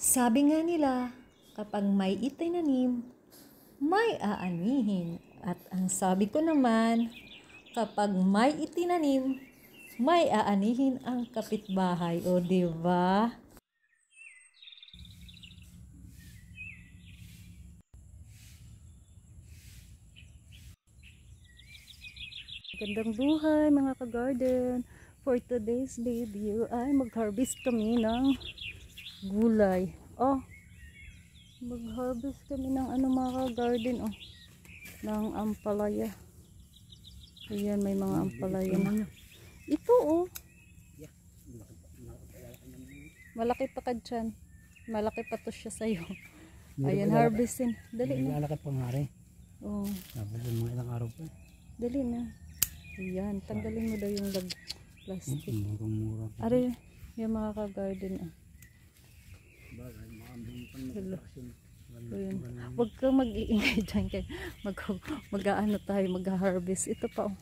Sabi nga nila, kapag may itinanim, may aanihin. At ang sabi ko naman, kapag may itinanim, may aanihin ang kapitbahay. O diba? Gandang buhay mga ka-garden. For today's video ay mag-harvest kami ng gulay. Oh, mag-harvest kami ng mga ka-garden, oh, ng ampalaya. Ayan, may mga ampalaya na. Ito, oh. Malaki pa ka dyan. Malaki pa to siya sa'yo. Ayan, harvestin. Dali na. Lalakad pa nga rin. Oh. Tapos yung mga ilang araw pa. Dali na. Ayan, tanggalin mo daw yung plastic. Murang-mura. Are, yung mga ka-garden, ah. Hello. Ayan. Huwag kang mag-iingay dyan. Mag-aano tayo, mag-harvest. Ito pa, oh.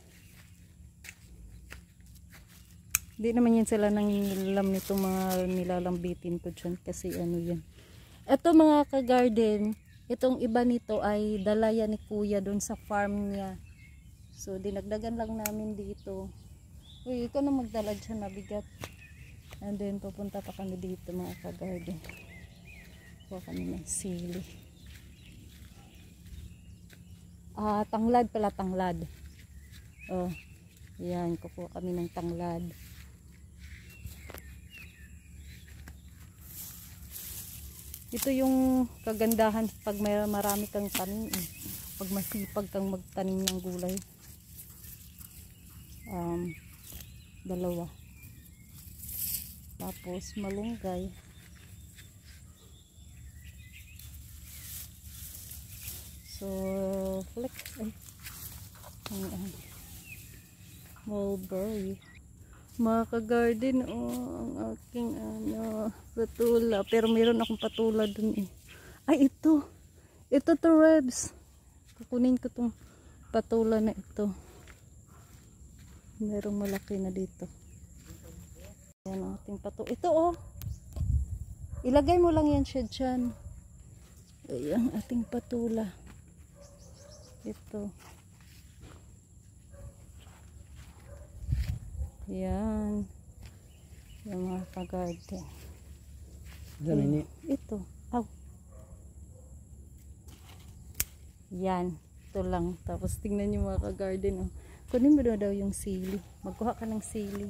Hindi naman yan sila nangingilam nito mga nilalambitin ko dyan. Kasi ano yan. Ito mga ka-garden, itong iba nito ay dala yan ni kuya doon sa farm niya. So, dinagdagan lang namin dito. Uy, ikaw na magdala dyan, mabigat. And then, pupunta pa kami dito mga ka-garden. Kuha kami ng sili. Tanglad pala, tanglad. Oh, yan, kukuha kami ng tanglad. Ito yung kagandahan pag may marami kang tanim, pag masipag kang magtanim ng gulay. Dalawa. Tapos malunggay. So, flex. Mulberry. Mga ka-garden, oh, ang aking patula. Pero meron akong patula dun, eh. Ay, ito. Ito to, Rebs. Kukunin ko tong patula na ito. Merong malaki na dito. Ayan ang ating patula. Ito, oh. Ilagay mo lang yan siya dyan. Ayan ang ating patula. Ito. Yan. Yung mga ka-garden. Ito. Aw. Yan. Ito lang. Tapos tingnan nyo mga ka-garden. Oh. Kunin mo daw yung sili. Magkuha ka ng sili.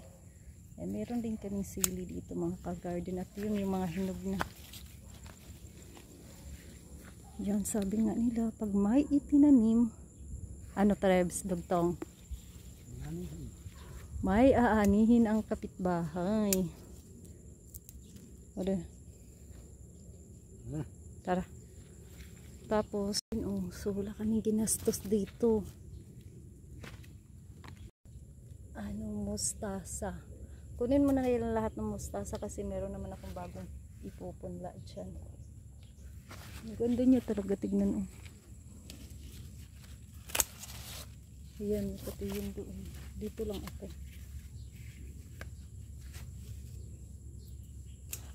Eh, meron din kaming sili dito mga ka-garden. At yun yung mga hinog na. Yan, sabi nga nila, pag may itinanim, ano Trebs, dugtong? May aanihin ang kapitbahay. O de. Tara. Tapos, oh, so wala kaming ginastos dito. Mustasa. Kunin mo na ngayon lahat ng mustasa kasi meron naman akong bagong ipupunla dyan. Ang ganda niya talaga, tignan, oh. Ayan, pati yun doon. Dito lang ako.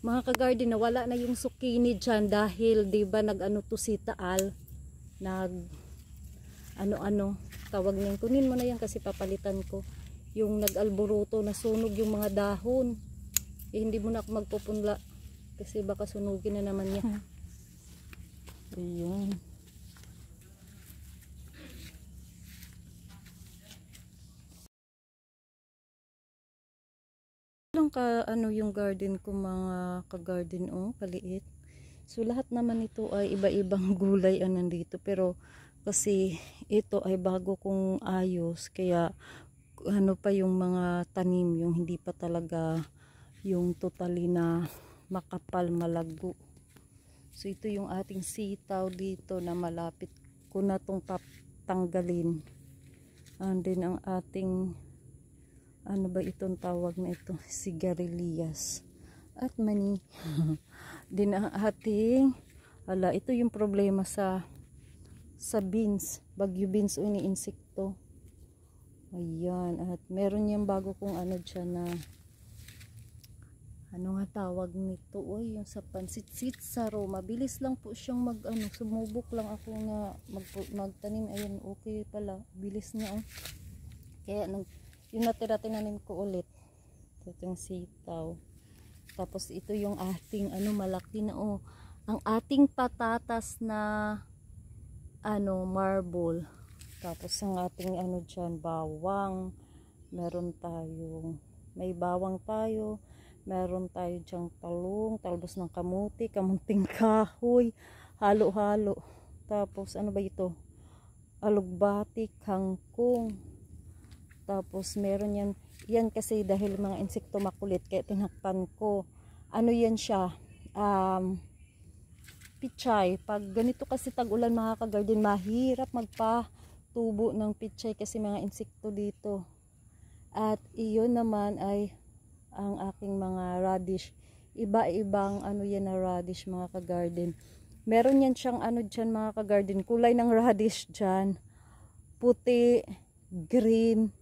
Mga ka-garden, nawala na yung zucchini dyan dahil, diba, nag-ano to si Taal. Ano-ano, tawag niyan. Kunin mo na yan kasi papalitan ko. Yung nag-alboruto, nasunog yung mga dahon. Eh, hindi mo na ako magpupunla. Kasi baka sunugin na naman niya. Ayan. Lang yung garden ko mga ka-garden, oh, kaliit. So lahat naman ito ay iba-ibang gulay ang nandito, pero kasi ito ay bago kong ayos, kaya ano pa yung mga tanim, yung hindi pa talaga yung totally na makapal, malago. So ito yung ating sitaw dito na malapit ko na tong tanggalin. And then ang ating ano ba itong tawag na ito? Sigarilyas. At mani. Din ang ating, ito yung problema sa beans. Bagyo beans o ini-insekto. Ayan. At meron yung bago kong ano dyan na ano nga tawag nito, yung sa pansit sitsaro. Mabilis lang po siyang sumubok lang ako na magtanim. Ayun, okay pala, bilis niya. Kaya yung natira tinanim ko ulit, itong sitaw. Tapos ito yung ating malaki na ang ating patatas na marble. Tapos ang ating dyan, bawang. May bawang tayo. Meron tayo dyang talbos ng kamuti, kamunting kahoy, halo-halo. Tapos ano ba ito? Alugbati, kangkong. Tapos meron yan kasi dahil mga insekto makulit kaya tinakpan ko. Ano yan siya? Pichay. Pag ganito kasi tag-ulan mga ka-garden, mahirap magpatubo ng pichay kasi mga insekto dito. At iyon naman ay ang aking mga radish. Iba-ibang yan na radish mga ka-garden. Meron yan siyang dyan mga ka-garden. Kulay ng radish dyan. Puti, green,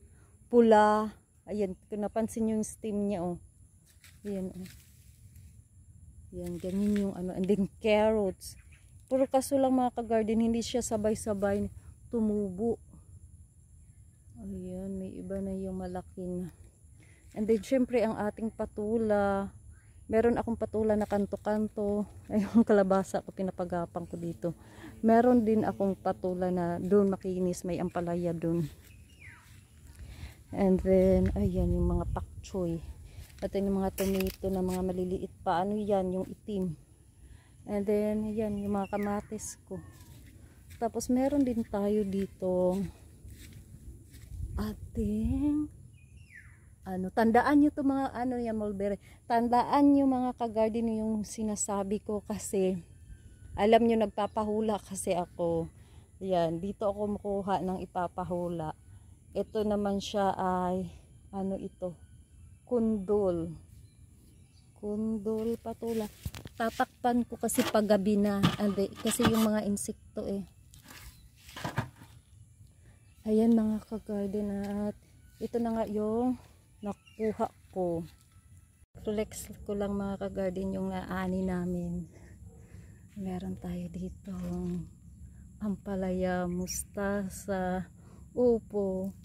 pula. Ayan, kung napansin yung stem niya Ayan Yan, ganyan yung and then carrots. Puro kaso lang mga ka-garden, hindi siya sabay-sabay tumubo. Ayan, may iba na yung malaki na. And then, syempre, ang ating patula. Meron akong patula na kanto-kanto. Ay, yung kalabasa ko, pinapagapang ko dito. Meron din akong patula na doon makinis. May ampalaya doon. And then, ayan, yung mga pak choy. At yung mga tomato na mga maliliit pa. Ano yan? Yung itim. And then, ayan, yung mga kamatis ko. Tapos, meron din tayo dito. Ating tandaan nyo to mga yan mulberry. Tandaan nyo mga ka-garden yung sinasabi ko kasi alam nyo nagpapahula kasi ako. Yan, dito ako makuha ng ipapahula. Ito naman siya ay ito? Kundol. Kundol patula. Tatakpan ko kasi paggabi na. Kasi yung mga insekto Ayan mga ka-garden at ito na nga yung nakuha ko. Flex ko lang mga ka-garden yung naani namin. Meron tayo dito ampalaya, mustasa, upo,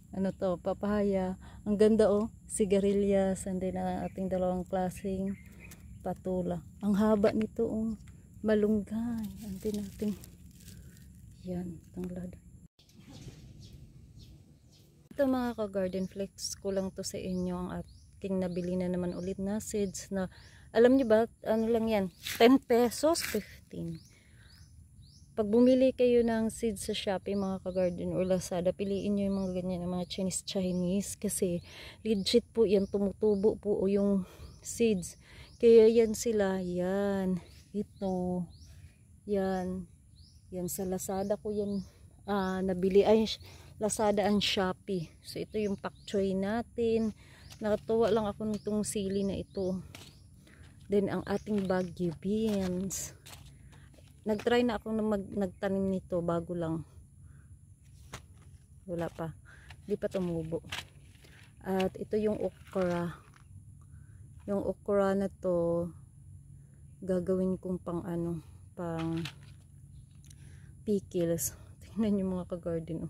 papaya. Ang ganda sigarilyas, and then ating dalawang klaseng patula. Ang haba nito malunggay. Antin natin. Yan, tanglad. Ito mga ka-garden, flex ko lang to sa inyo ang aking nabili na naman ulit na seeds na alam niyo ba lang yan 10 pesos 15. Pag bumili kayo ng seeds sa Shopee mga ka-garden or Lazada, piliin niyo yung mga ganyan, mga Chinese kasi legit po yan, tumutubo po yung seeds. Kaya yan sila, yan ito, yan sa Lazada ko yan nabili, ay Lazada and Shopee. So ito yung pak choy natin. Nakatuwa lang ako nitong sili na ito. Then ang ating Baguio beans. Nagtry na ako nagtanim nito bago lang. Wala pa. Hindi pa tumubo. At ito yung okra. Yung okra na to gagawin kong pang pickles. Tingnan yung mga ka-garden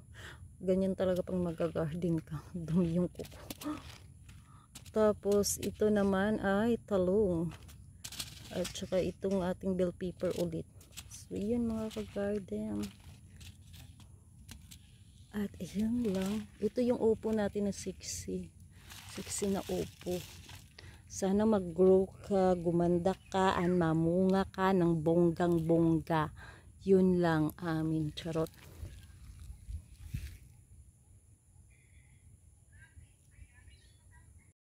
ganyan talaga pang mag-garden ka. Dumi yung kuko. Tapos ito naman ay talong. At saka itong ating bell pepper ulit. So yan mga ka-garden. At ayan lang. Ito yung upo natin na 60 na upo. Sana mag-grow ka, gumanda ka, mamunga ka ng bonggang-bongga. Yun lang amin, charot.